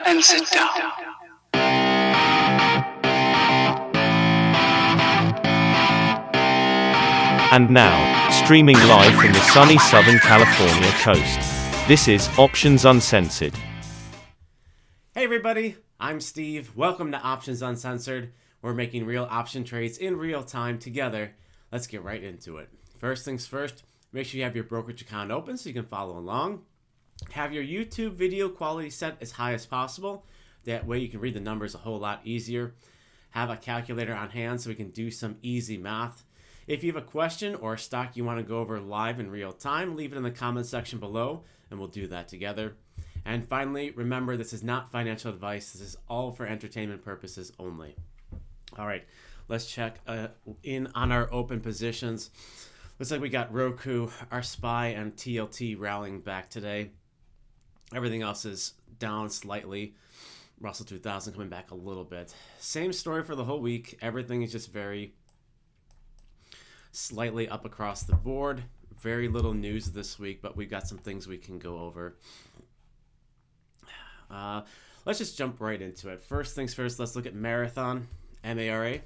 and sit down. And now, streaming live from the sunny Southern California coast, this is Options Uncensored. Hey everybody, I'm Steve. Welcome to Options Uncensored. We're making real option trades in real time together. Let's get right into it. First things first, make sure you have your brokerage account open so you can follow along. Have your YouTube video quality set as high as possible. That way you can read the numbers a whole lot easier. Have a calculator on hand so we can do some easy math. If you have a question or a stock you want to go over live in real time, leave it in the comment section below and we'll do that together. And finally, remember, this is not financial advice. This is all for entertainment purposes only. All right, let's check in on our open positions. Looks like we got Roku, our SPY, and TLT rallying back today. Everything else is down slightly. Russell 2000 coming back a little bit. Same story for the whole week. Everything is just very slightly up across the board. Very little news this week, but we've got some things we can go over. Let's just jump right into it. First things first, let's look at Marathon, MARA.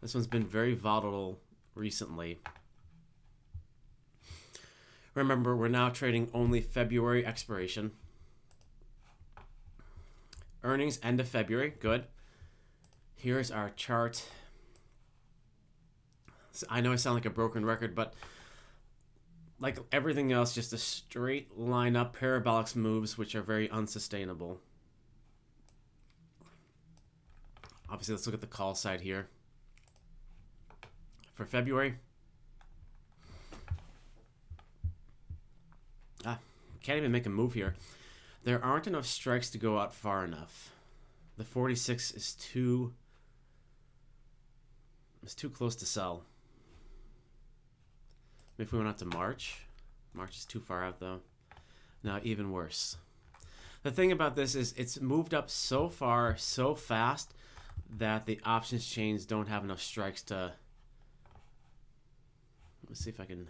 This one's been very volatile recently. Remember, we're now trading only February expiration. Earnings end of February, good. Here's our chart. I know I sound like a broken record, but like everything else, just a straight line up, parabolic moves, which are very unsustainable. Obviously, let's look at the call side here. For February, can't even make a move here. There aren't enough strikes to go out far enough. The 46 is too close to sell. If we went out to March is too far out though. Now even worse. The thing about this is it's moved up so far, so fast that the options chains don't have enough strikes to. Let's see if I can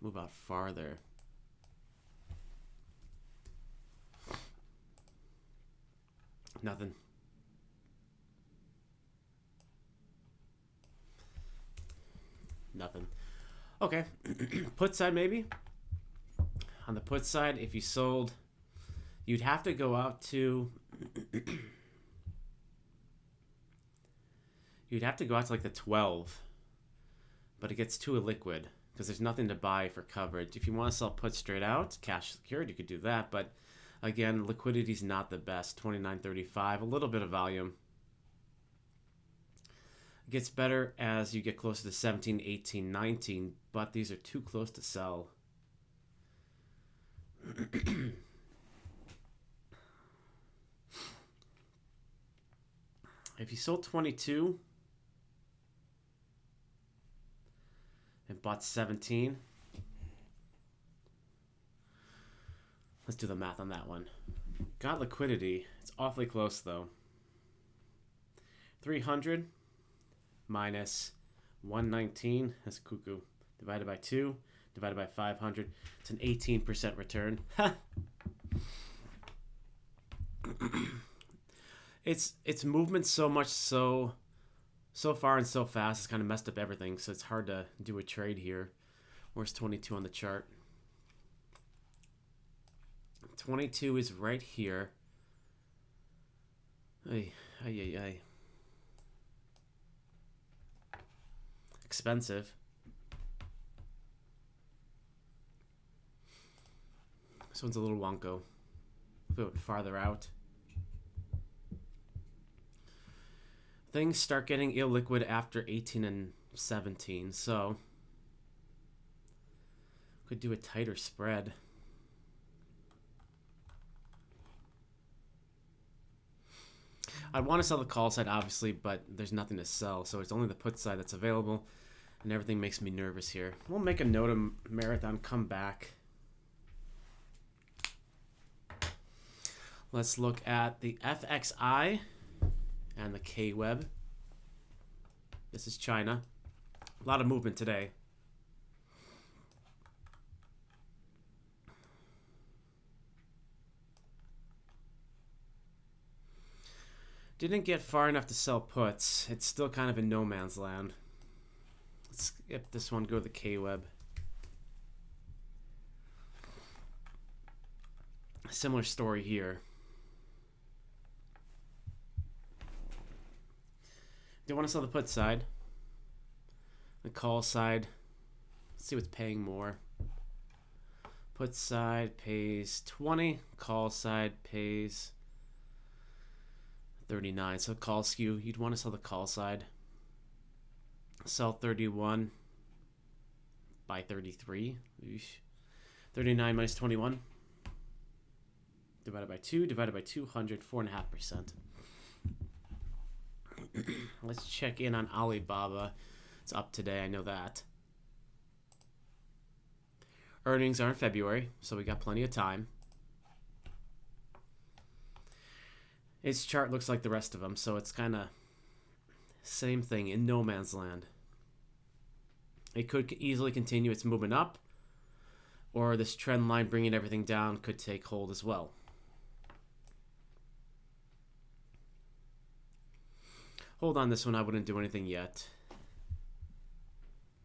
move out farther. Nothing. Nothing. Okay. Put side maybe. On the put side, if you sold, you'd have to go out to like the 12. But it gets too illiquid because there's nothing to buy for coverage. If you want to sell put straight out, cash secured, you could do that, but again, liquidity's not the best. 29.35, a little bit of volume. It gets better as you get closer to 17, 18, 19, but these are too close to sell. If you sold 22 and bought 17, let's do the math on that one. Got liquidity. It's awfully close though. 300 minus 119, that's cuckoo, divided by 2, divided by 500. It's an 18% return. It's movement so much so far and so fast. It's kind of messed up everything, so it's hard to do a trade here. Where's 22 on the chart? 22 is right here. Ay. Expensive. This one's a little wonko. A bit farther out. Things start getting illiquid after 18 and 17, so could do a tighter spread. I'd want to sell the call side, obviously, but there's nothing to sell, so it's only the put side that's available, and everything makes me nervous here. We'll make a note of Marathon come back. Let's look at the FXI and the K-Web. This is China. A lot of movement today. Didn't get far enough to sell puts. It's still kind of in no man's land. Let's skip this one, go to the K-Web. Similar story here. Do you want to sell the put side? The call side. Let's see what's paying more. Put side pays 20. Call side pays 39. So call skew. You'd want to sell the call side. Sell 31. Buy 33. Eesh. 39 minus 21. Divided by 2. Divided by 200. 4.5%. Let's check in on Alibaba. It's up today, I know that. Earnings are in February, so we got plenty of time. Its chart looks like the rest of them, so it's kind of same thing in no man's land. It could easily continue its movement up, or this trend line bringing everything down could take hold as well. Hold on this one, I wouldn't do anything yet.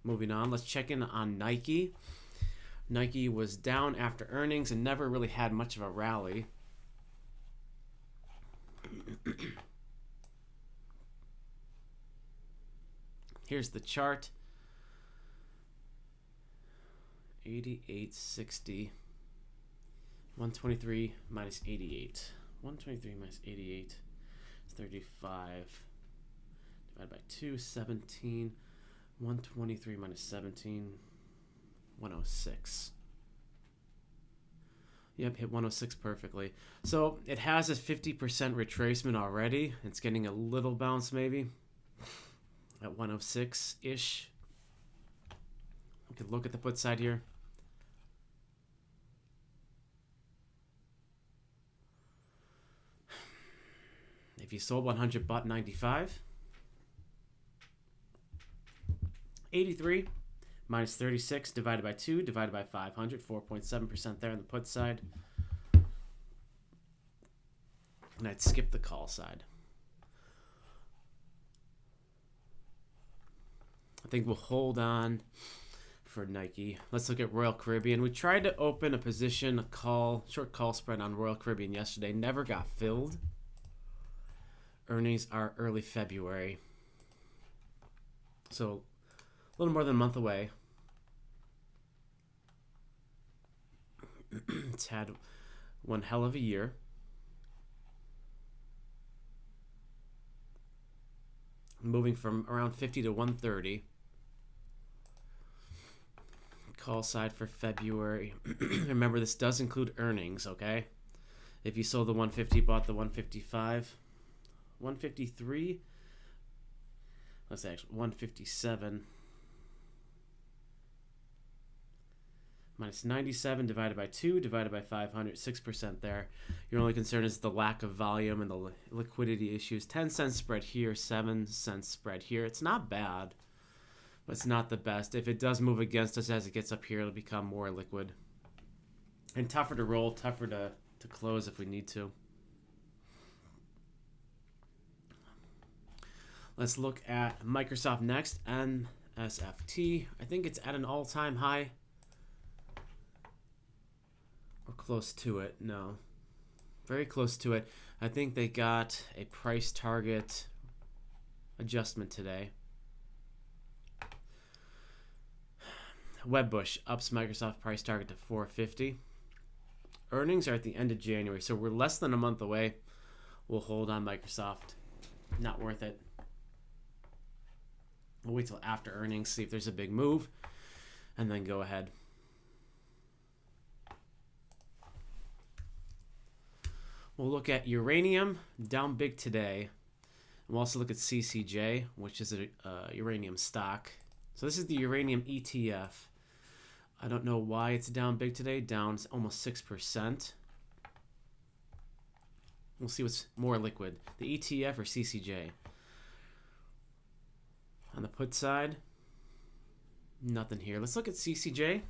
Moving on, let's check in on Nike. Nike was down after earnings and never really had much of a rally. Here's the chart. 88.60. 123 minus 88. 123 minus 88 is 35. Divided by 2, 17. 123 minus 17, 106. Yep, hit 106 perfectly. So it has a 50% retracement already. It's getting a little bounce maybe at 106-ish. We could look at the put side here. If you sold 100, bought 95. 83 minus 36 divided by 2 divided by 500, 4.7% there on the put side. And I'd skip the call side. I think we'll hold on for Nike. Let's look at Royal Caribbean. We tried to open a position, short call spread on Royal Caribbean yesterday. Never got filled. Earnings are early February. So a little more than a month away. It's had one hell of a year. Moving from around 50 to 130. Call side for February. Remember, this does include earnings, okay? If you sold the 150, bought the 155. 153. Let's say actually 157. Minus 97 divided by 2 divided by 500, 6% there. Your only concern is the lack of volume and the liquidity issues. 10 cents spread here, 7 cents spread here. It's not bad, but it's not the best. If it does move against us as it gets up here, it'll become more liquid. And tougher to roll, tougher to close if we need to. Let's look at Microsoft next, NSFT. I think it's at an all-time high. Or close to it. No. Very close to it. I think they got a price target adjustment today. Wedbush ups Microsoft price target to 450. Earnings are at the end of January, so we're less than a month away. We'll hold on Microsoft. Not worth it. We'll wait till after earnings, see if there's a big move, and then go ahead. We'll look at uranium, down big today. We'll also look at CCJ, which is a uranium stock. So this is the uranium ETF. I don't know why it's down big today, down almost 6%. We'll see what's more liquid, the ETF or CCJ. On the put side, nothing here. Let's look at CCJ.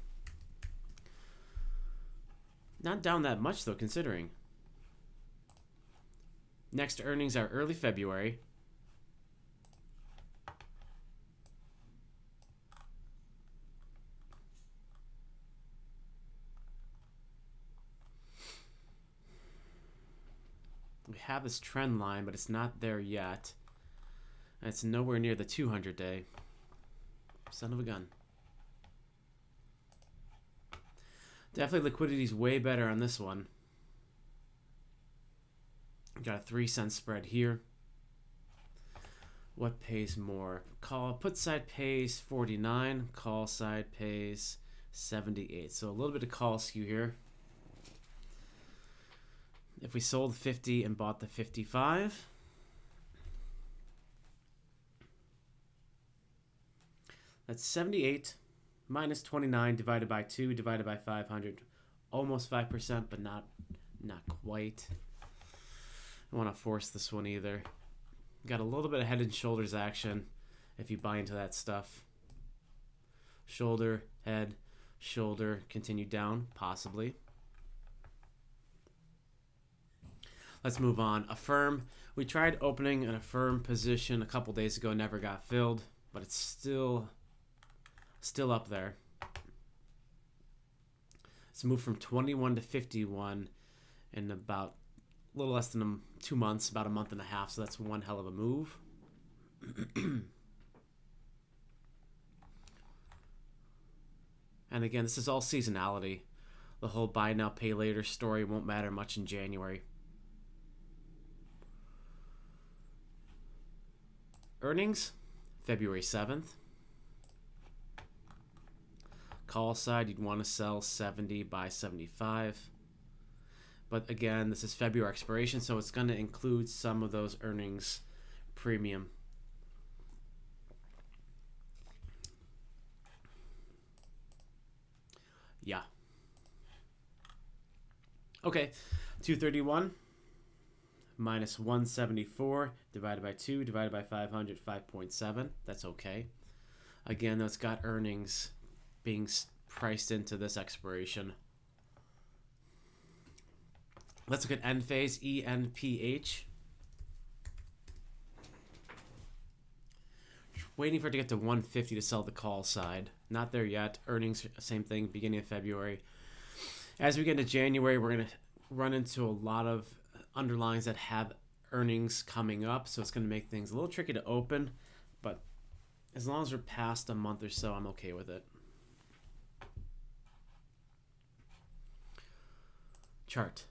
Not down that much though, considering. Next earnings are early February. We have this trend line, but it's not there yet. And it's nowhere near the 200 day. Son of a gun. Definitely liquidity is way better on this one. Got a 3-cent spread here. What pays more? Put side pays 49. Call side pays 78. So a little bit of call skew here. If we sold 50 and bought the 55, that's 78 minus 29 divided by 2 divided by 500. Almost 5%, but not quite. I don't want to force this one either. Got a little bit of head and shoulders action if you buy into that stuff. Shoulder, head, shoulder, continue down, possibly. Let's move on. Affirm. We tried opening an Affirm position a couple days ago, never got filled, but it's still up there. Let's move from 21 to 51 in about a little less than 2 months, about a month and a half, so that's one hell of a move. And again, this is all seasonality. The whole buy now, pay later story won't matter much in January. Earnings, February 7th. Call side, you'd want to sell 70 by 75. But again, this is February expiration, so it's going to include some of those earnings premium. Yeah. Okay, 231 minus 174 divided by 2 divided by 500, 5.7. That's okay. Again, that's got earnings being priced into this expiration. Let's look at end phase, ENPH. Waiting for it to get to 150 to sell the call side. Not there yet. Earnings, same thing, beginning of February. As we get into January, we're going to run into a lot of underlines that have earnings coming up, so it's going to make things a little tricky to open, but as long as we're past a month or so, I'm okay with it. Chart.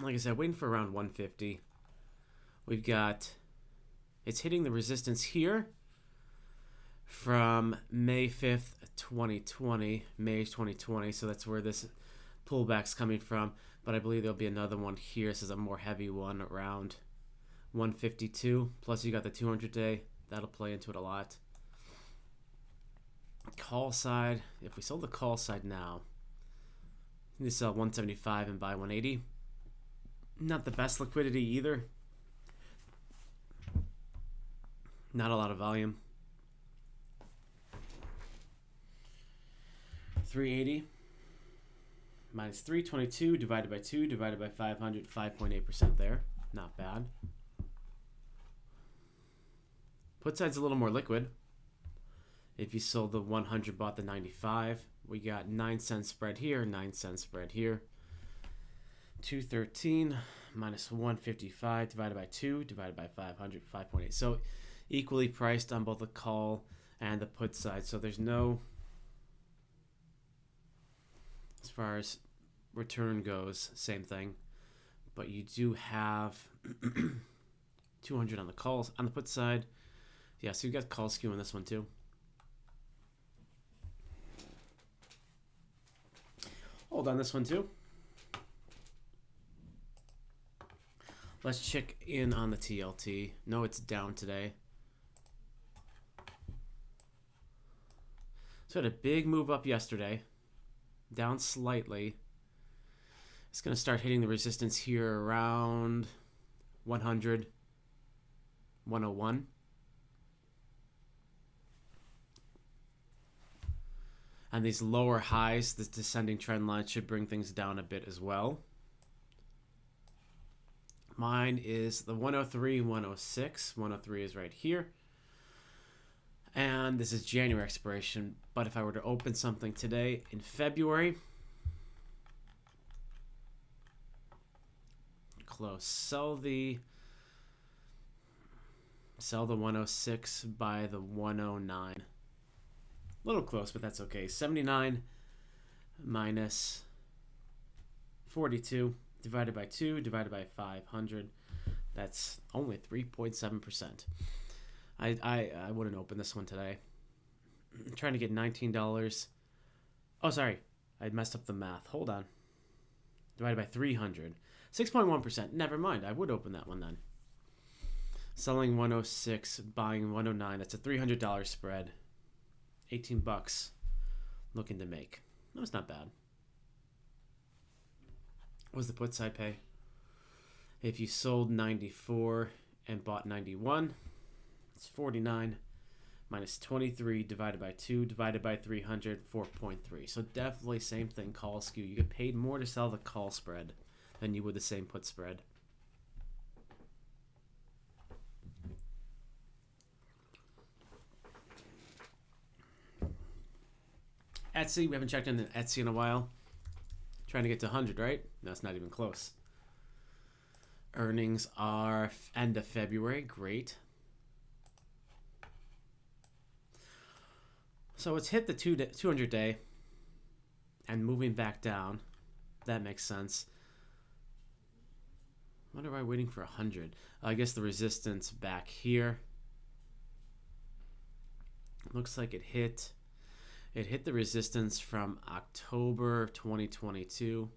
Like I said, waiting for around 150. We've got, it's hitting the resistance here from May 5th, 2020, May 2020, so that's where this pullback's coming from, but I believe there'll be another one here. This is a more heavy one around 152, plus you got the 200 day. That'll play into it a lot. Call side, if we sold the call side now, you need to sell 175 and buy 180. Not the best liquidity either. Not a lot of volume. 380 minus 322 divided by 2 divided by 500, 5.8% there. Not bad. Put side's a little more liquid. If you sold the 100, bought the 95, we got 9-cent spread here, 9-cent spread here. 213 minus 155 divided by 2 divided by 500, 5.8. So equally priced on both the call and the put side. So there's no, as far as return goes, same thing. But you do have 200 on the calls on the put side. Yeah, so you got call skew on this one too. Hold on this one too. Let's check in on the TLT. No, it's down today. So it had a big move up yesterday. Down slightly. It's going to start hitting the resistance here around 100, 101. And these lower highs, this descending trend line should bring things down a bit as well. Mine is the 103, 106. 103 is right here. And this is January expiration. But if I were to open something today in February, close. Sell the 106, buy the 109. A little close, but that's okay. 79 minus 42 divided by 2 divided by 500. That's only 3.7%. I wouldn't open this one today. I'm trying to get $19. Oh, sorry. I messed up the math. Hold on. Divided by 300. 6.1%. Never mind. I would open that one then. Selling 106, buying 109. That's a $300 spread. 18 bucks looking to make. That's not bad. What was the put side pay? If you sold 94 and bought 91, it's 49 minus 23 divided by 2 divided by 300, 4.3. So definitely same thing, call skew. You get paid more to sell the call spread than you would the same put spread. Etsy, we haven't checked into Etsy in a while. Trying to get to 100, right? No, it's not even close. Earnings are end of February. Great. So it's hit the 200 day and moving back down. That makes sense. What am I waiting for 100? I guess the resistance back here. Looks like it hit the resistance from October 2022.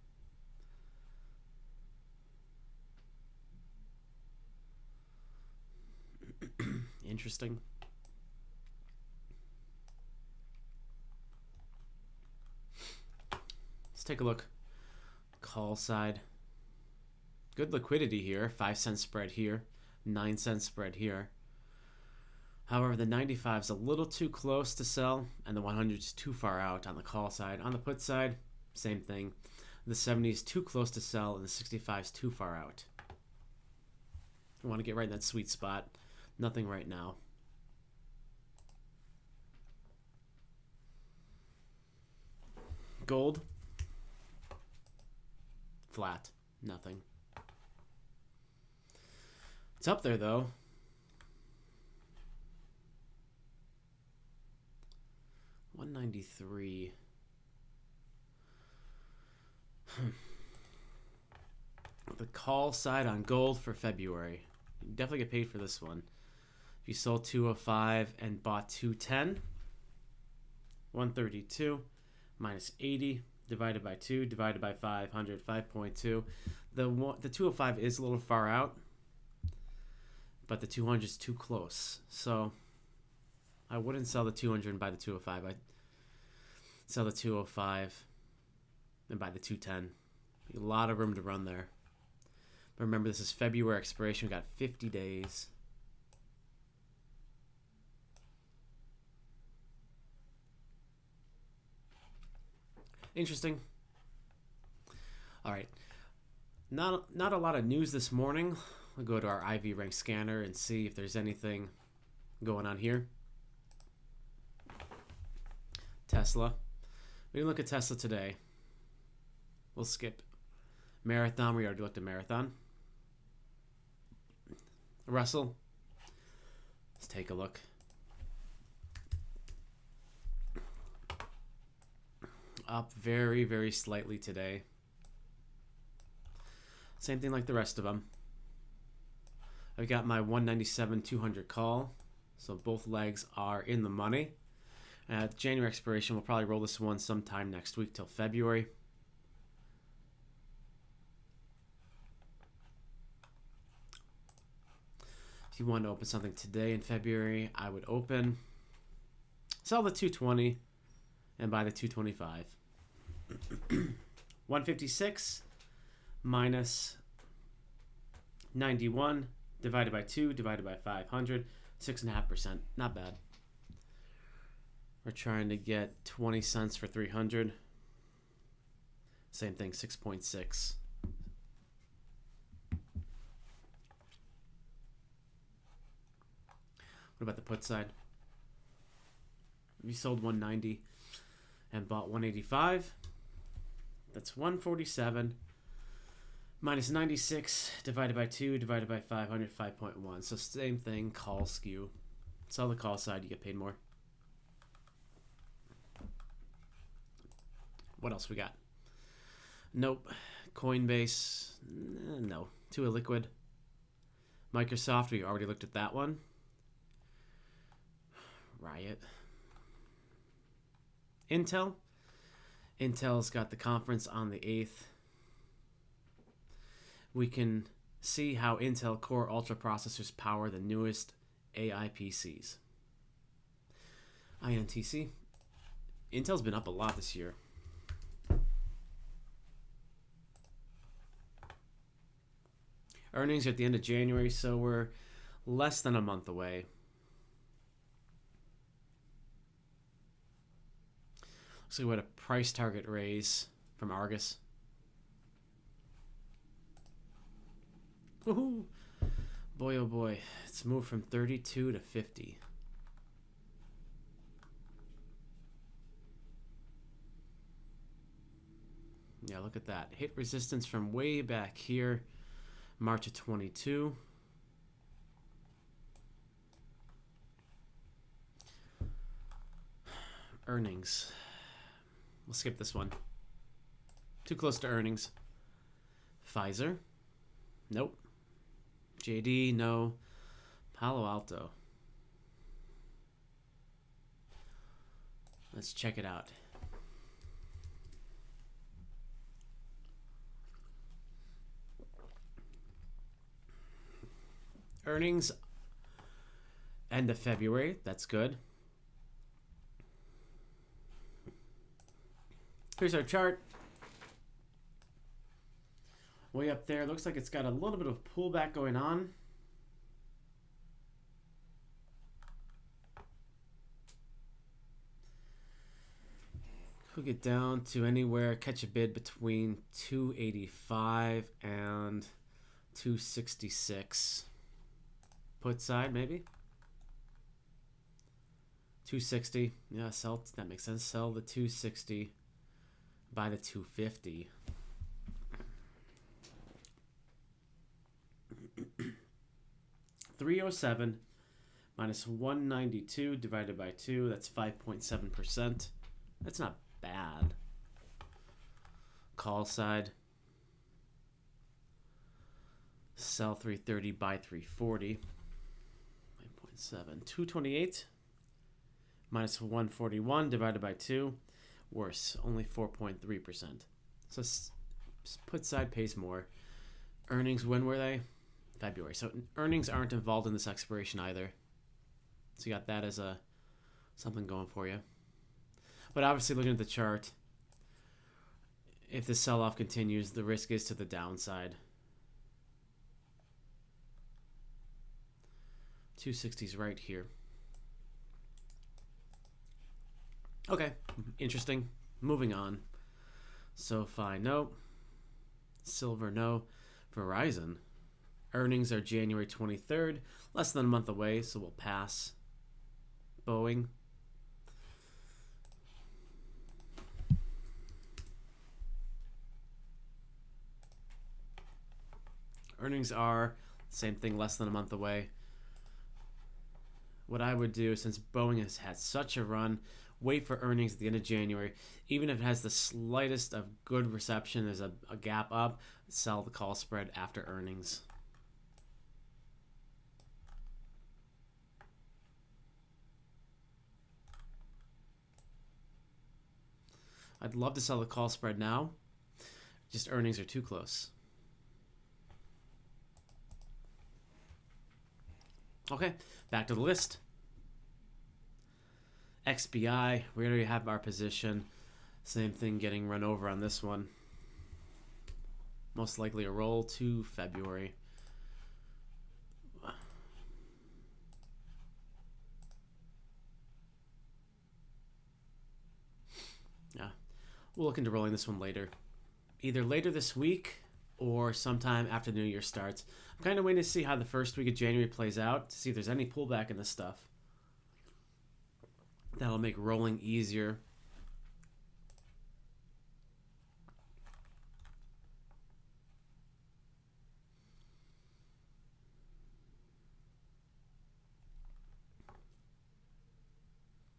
Interesting. Let's take a look. Call side. Good liquidity here. 5-cent spread here. 9-cent spread here. However, the 95 is a little too close to sell, and the 100 is too far out on the call side. On the put side, same thing. The 70 is too close to sell, and the 65 is too far out. I want to get right in that sweet spot. Nothing right now. Gold. Flat. Nothing. It's up there, though. $193. The call side on gold for February. You definitely get paid for this one. If you sold 205 and bought 210, 132 minus 80 divided by 2 divided by 500, 5.2. The 205 is a little far out, but the 200 is too close. So I wouldn't sell the 200 and buy the 205. I'd sell the 205 and buy the 210. A lot of room to run there. But remember, this is February expiration. We've got 50 days. Interesting. All right. Not a lot of news this morning. We'll go to our IV rank scanner and see if there's anything going on here. Tesla. We didn't look at Tesla today. We'll skip. Marathon. We already looked at Marathon. Russell. Let's take a look. Up very, very slightly today. Same thing like the rest of them. I've got my 197-200 call. So both legs are in the money. At January expiration, we'll probably roll this one sometime next week till February. If you want to open something today in February, I would open, sell the 220 and buy the 225. 156 minus 91 divided by 2 divided by 500, 6.5%. Not bad. We're trying to get 20 cents for 300. Same thing, 6.6. What about the put side? You sold 190 and bought 185. That's 147 minus 96 divided by 2 divided by 500, 5.1. So same thing, call skew. Sell the call side, you get paid more. What else we got? Nope. Coinbase, no. Too illiquid. Microsoft, we already looked at that one. Riot. Intel's got the conference on the 8th. We can see how Intel Core Ultra processors power the newest AI PCs. INTC. Intel's been up a lot this year. Earnings are at the end of January, so we're less than a month away. Looks like we had a price target raise from Argus. Woohoo! Boy, oh boy. It's moved from 32 to 50. Yeah, look at that. Hit resistance from way back here. March of 22. Earnings. We'll skip this one. Too close to earnings. Pfizer. Nope. JD, no. Palo Alto. Let's check it out. Earnings end of February. That's good. Here's our chart. Way up there. Looks like it's got a little bit of pullback going on. Could get down to anywhere, catch a bid between 285 and 266. Put side, maybe. 260. Yeah, sell. That makes sense. Sell the 260. Buy the 250. $307 minus 192 divided by 2. That's 5.7%. That's not bad. Call side. Sell 330, buy 340. 9.7. 228 minus 141 divided by 2. Worse, only 4.3%. So put side pays more. Earnings, when were they? February. So earnings aren't involved in this expiration either. So you got that as a something going for you. But obviously, looking at the chart, if the sell-off continues, the risk is to the downside. 260's right here. Okay, interesting. Moving on. SoFi, no. Silver, no. Verizon. Earnings are January 23rd. Less than a month away, so we'll pass. Boeing. Earnings are same thing, less than a month away. What I would do, since Boeing has had such a run, wait for earnings at the end of January. Even if it has the slightest of good reception, there's a gap up, sell the call spread after earnings. I'd love to sell the call spread now. Just earnings are too close. Okay, back to the list. XBI, we already have our position. Same thing, getting run over on this one. Most likely a roll to February. Yeah, we'll look into rolling this one later. Either later this week or sometime after the New Year starts. I'm kind of waiting to see how the first week of January plays out, to see if there's any pullback in this stuff. That'll make rolling easier.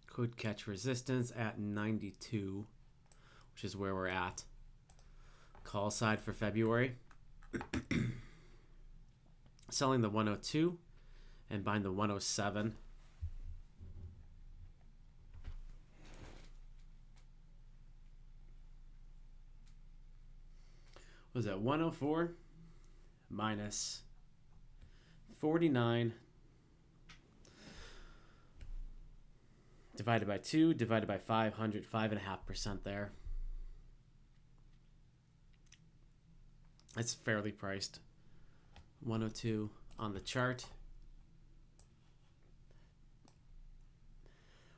Could catch resistance at 92, which is where we're at. Call side for February. Selling the 102 and buying the 107. Was that 104 minus 49 divided by 2 divided by 500, 5.5% there. It's fairly priced. 102 on the chart.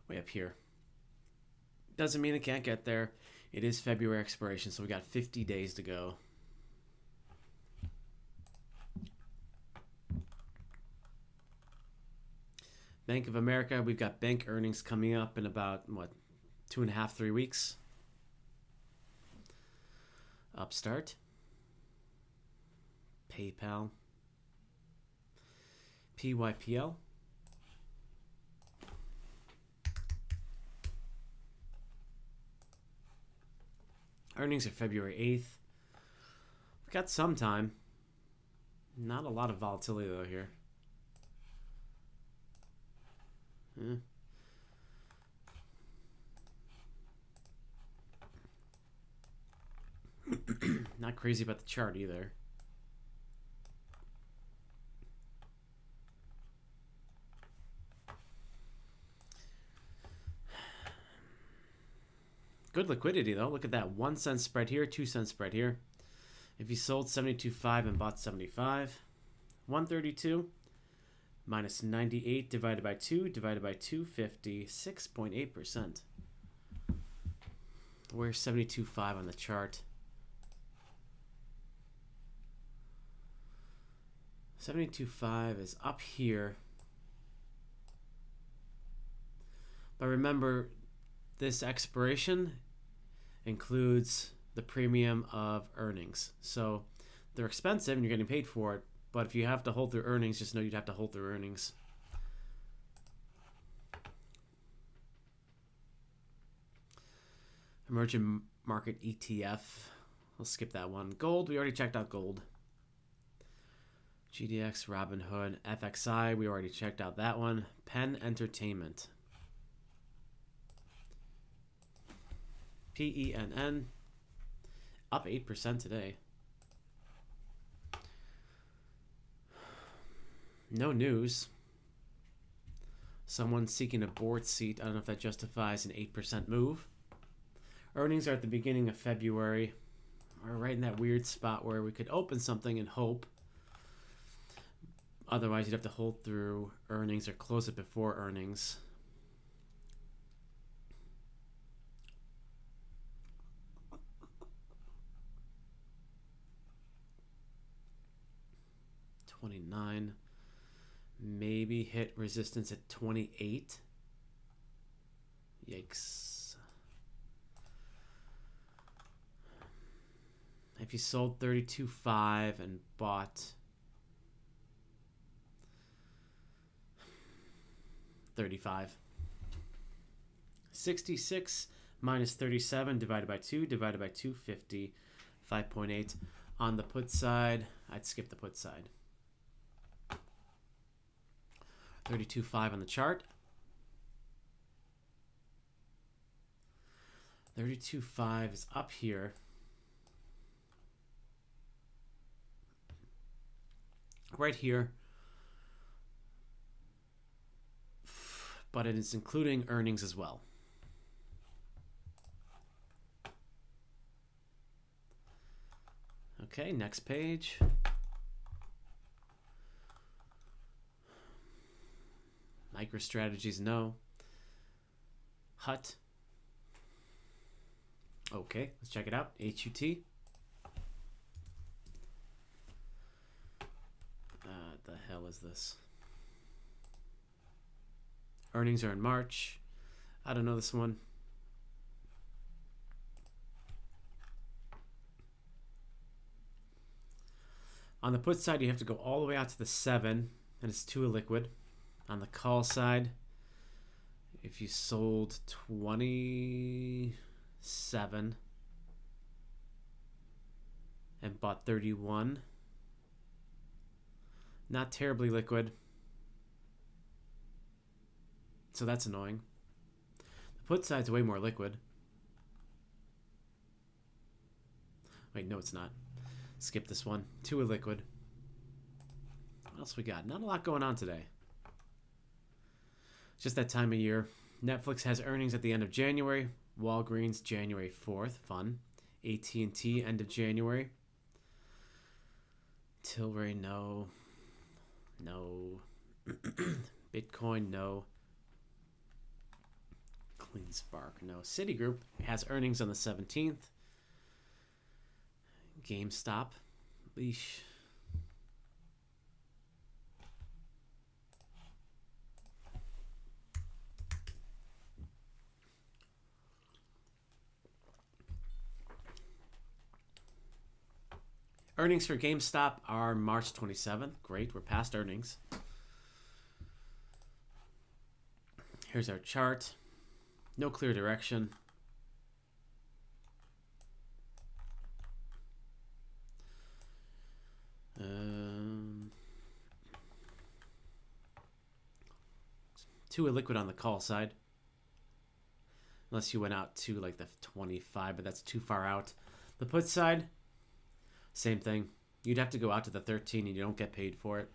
Way up here. Doesn't mean it can't get there. It is February expiration, so we got 50 days to go. Bank of America, we've got bank earnings coming up in about, 2.5, 3 weeks. Upstart. PayPal. PYPL. Earnings are February 8th. We've got some time. Not a lot of volatility though here. Not crazy about the chart either. Good liquidity though. Look at that. 1 cent spread here, 2 cent spread here. If you sold 72.5 and bought 75, 132 minus 98 divided by 2 divided by 250, 6.8%. Where's 72.5 on the chart? 72.5 is up here. But remember, this expiration includes the premium of earnings. So they're expensive and you're getting paid for it. But if you have to hold through earnings, just know you'd have to hold through earnings. Emerging market ETF. We'll skip that one. Gold, we already checked out gold. GDX, Robinhood, FXI, we already checked out that one. Penn Entertainment. PENN, up 8% today. No news. Someone seeking a board seat. I don't know if that justifies an 8% move. Earnings are at the beginning of February. We're right in that weird spot where we could open something and hope. Otherwise, you'd have to hold through earnings or close it before earnings. $29. Maybe hit resistance at 28. Yikes. If you sold 32.5 and bought 35. 66 minus 37 divided by 2 divided by 250. 5.8. On the put side, I'd skip the put side. 32.5 on the chart. 32.5 is up here. Right here. But it is including earnings as well. Okay, next page. MicroStrategies, no. HUT. Okay, let's check it out. HUT. The hell is this? Earnings are in March. I don't know this one. On the put side, you have to go all the way out to the 7, and it's 2 illiquid. On the call side, if you sold 27 and bought 31, not terribly liquid. So that's annoying. The put side's way more liquid. Wait, no, it's not. Skip this one. 2 illiquid. What else we got? Not a lot going on today. It's just that time of year. Netflix has earnings at the end of January. Walgreens January 4th. Fun. AT&T end of January. Tilray, no. No. Bitcoin, no. Clean Spark, no. Citigroup has earnings on the 17th. GameStop, leash. Earnings for GameStop are March 27th. Great, we're past earnings. Here's our chart. No clear direction. Too illiquid on the call side. Unless you went out to like the 25, but that's too far out. The put side, same thing. You'd have to go out to the 13 and you don't get paid for it.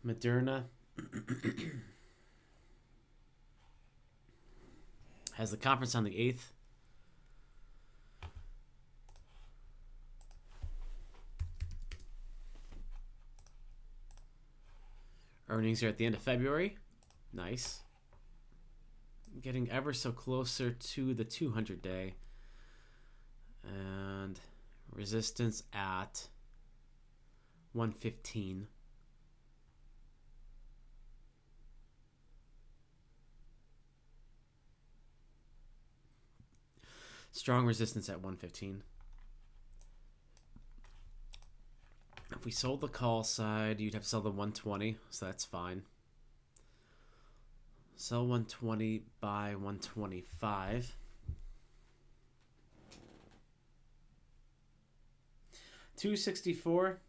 Moderna has the conference on the 8th. Earnings are at the end of February. Nice. Getting ever so closer to the 200-day. And resistance at 115. Strong resistance at 115. If we sold the call side, you'd have to sell the 120, so that's fine. Sell 120, buy 125. 264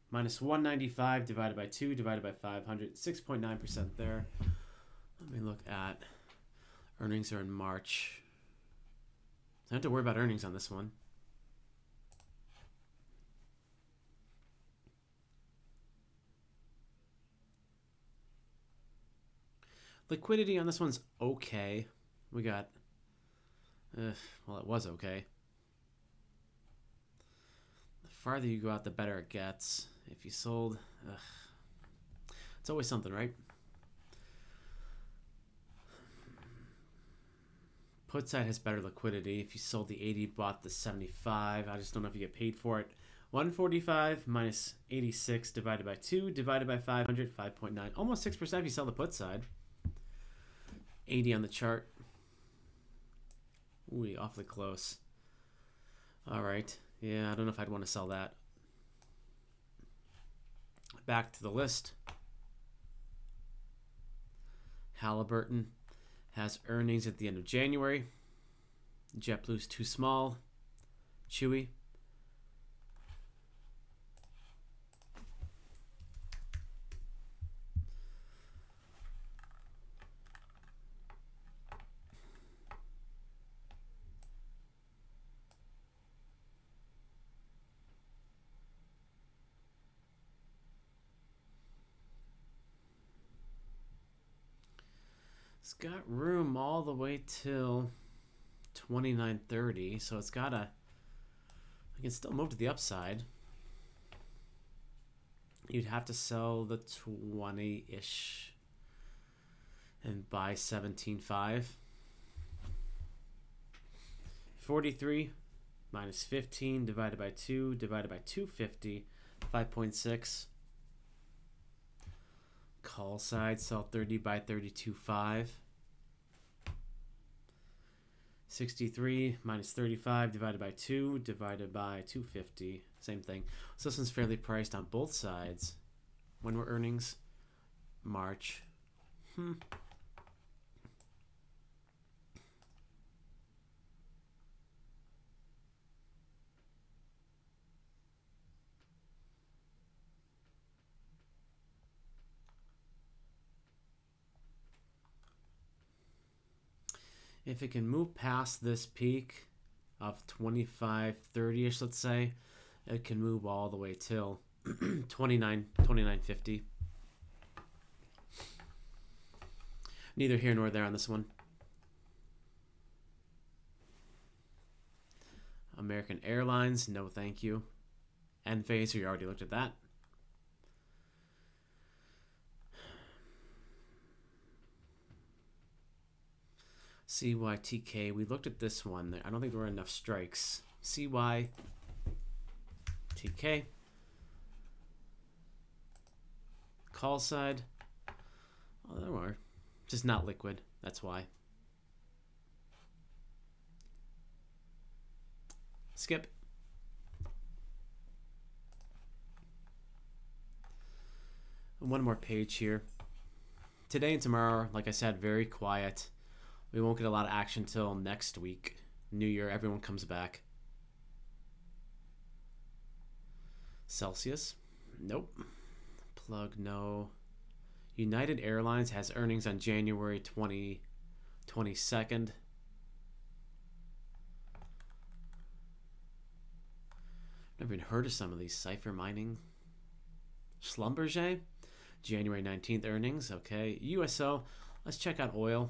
minus 195 divided by 2 divided by 500, 6.9% there. Let me look at earnings are in March. I don't have to worry about earnings on this one. Liquidity on this one's okay. We got, well, it was okay. The farther you go out, the better it gets. If you sold, it's always something, right? Put side has better liquidity. If you sold the 80, bought the 75, I just don't know if you get paid for it. 145 minus 86 divided by 2 divided by 500, 5.9. Almost 6% if you sell the put side. 80 on the chart. Ooh, awfully close. All right. Yeah, I don't know if I'd want to sell that. Back to the list. Halliburton has earnings at the end of January. JetBlue's too small. Chewy. It's got room all the way till 29.30, so it's got I can still move to the upside. You'd have to sell the 20-ish and buy 17.5. 43 minus 15 divided by 2 divided by 250, 5.6. Call side, sell 30 by 32.5. 63 minus 35 divided by 2 divided by 250. Same thing. So this one's fairly priced on both sides. When were earnings? March. If it can move past this peak of 25.30ish, let's say, it can move all the way till 29.50. Neither here nor there on this one. American Airlines, no thank you. Enphase, we already looked at that. CYTK, we looked at this one. I don't think there were enough strikes. CYTK. Call side. Oh, there were. Just not liquid. That's why. Skip. One more page here. Today and tomorrow, like I said, very quiet. We won't get a lot of action till next week. New Year, everyone comes back. Celsius? Nope. Plug, no. United Airlines has earnings on January 22nd. Never even heard of some of these. Cipher Mining. Schlumberger? January 19th earnings. Okay. USO. Let's check out oil.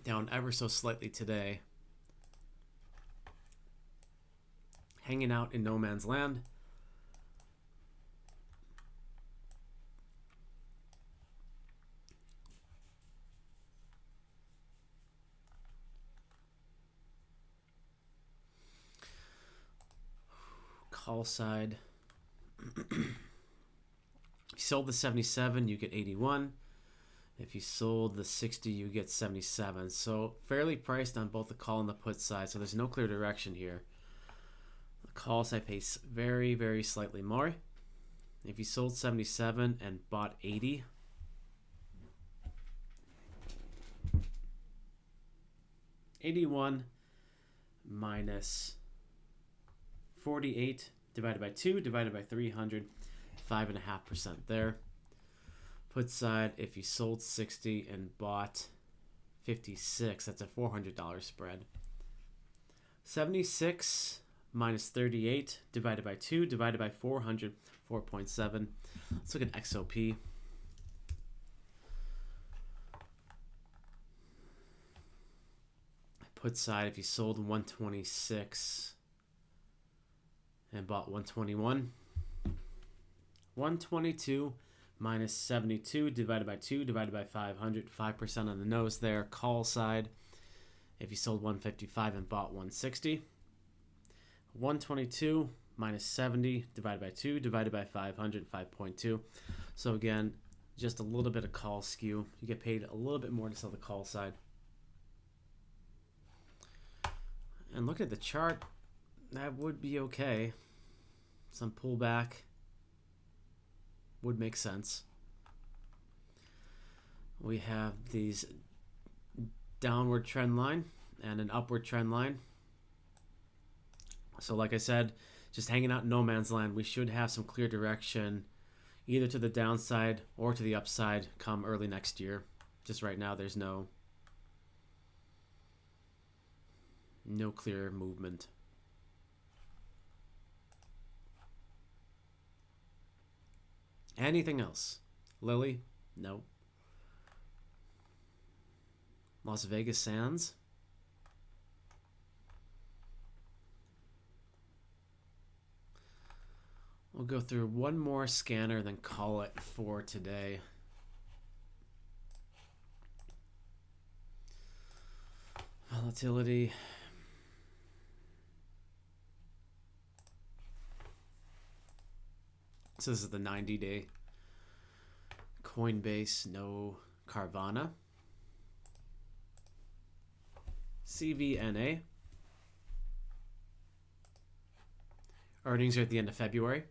Down ever so slightly today. Hanging out in no man's land. Call side. If you sold the 77, you get 81. If you sold the 60, you get 77. So fairly priced on both the call and the put side. So there's no clear direction here. The call side pays very, very slightly more. If you sold 77 and bought 80, $81 minus 48 divided by 2 divided by 300, 5.5% there. Put side, if you sold 60 and bought 56, that's a $400 spread. 76 minus 38 divided by 2 divided by 400, 4.7. Let's look at XOP. Put side, if you sold 126 and bought 121, 122 minus 72 divided by 2 divided by 500, 5% on the nose there. Call side, if you sold 155 and bought 160, 122 minus 70 divided by 2 divided by 500, 5.2. So again, just a little bit of call skew. You get paid a little bit more to sell the call side. And look at the chart. That would be okay. Some pullback would make sense. We have these downward trend line and an upward trend line. So like I said, just hanging out in no man's land. We should have some clear direction either to the downside or to the upside come early next year. Just right now there's no clear movement. Anything else? Lily? No. Las Vegas Sands? We'll go through one more scanner, then call it for today. Volatility. So this is the 90-day. Coinbase, no Carvana. CVNA. Earnings are at the end of February.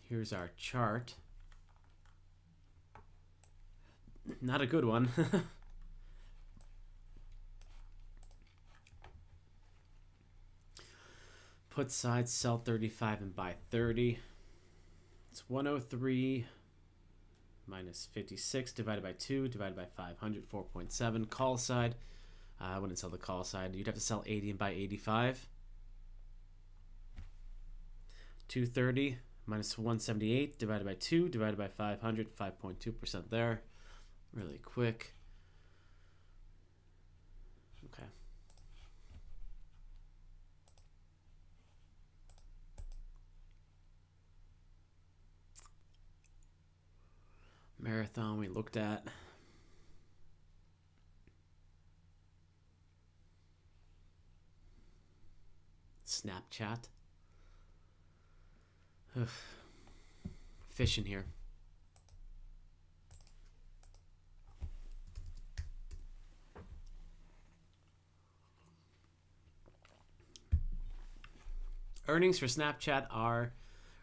Here's our chart. Not a good one. Put side, sell 35 and buy 30. It's 103 minus 56 divided by 2 divided by 500, 4.7. Call side, I wouldn't sell the call side. You'd have to sell 80 and buy 85. 230 minus 178 divided by 2 divided by 500, 5.2% there. Really quick. Okay. Marathon we looked at. Snapchat. Ugh. Fishing here. Earnings for Snapchat are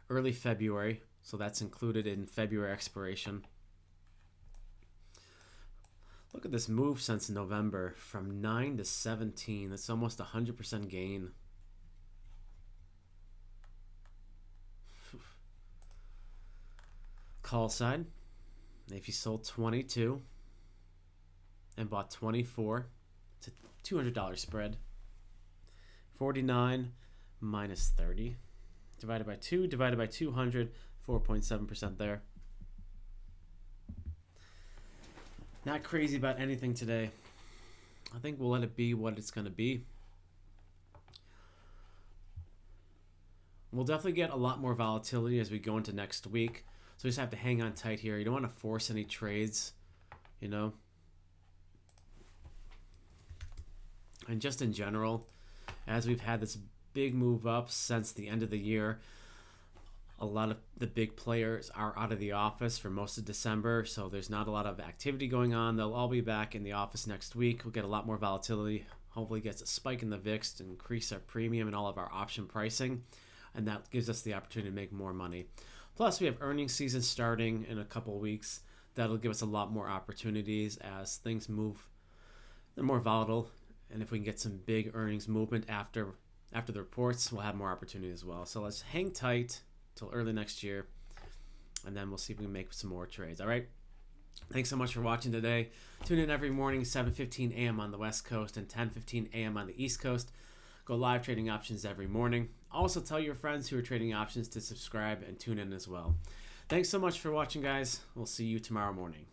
early February, so that's included in February expiration. Look at this move since November from 9 to 17. That's almost 100% gain. Call side. If you sold 22 and bought 24, it's a $200 spread. 49 minus 30 divided by 2 divided by 200, 4.7% there. Not crazy about anything today. I think we'll let it be what it's going to be. We'll definitely get a lot more volatility as we go into next week. So we just have to hang on tight here. You don't want to force any trades, you know. And just in general, as we've had this big move up since the end of the year, a lot of the big players are out of the office for most of December, so there's not a lot of activity going on. They'll all be back in the office next week. We'll get a lot more volatility. Hopefully gets a spike in the VIX to increase our premium and all of our option pricing, and that gives us the opportunity to make more money. Plus, we have earnings season starting in a couple of weeks. That'll give us a lot more opportunities as things move. They're more volatile, and if we can get some big earnings movement after the reports, we'll have more opportunity as well. So let's hang tight till early next year, and then we'll see if we can make some more trades. All right. Thanks so much for watching today. Tune in every morning, 7:15 a.m. on the West Coast and 10:15 a.m. on the East Coast. Go live trading options every morning. Also tell your friends who are trading options to subscribe and tune in as well. Thanks so much for watching, guys. We'll see you tomorrow morning.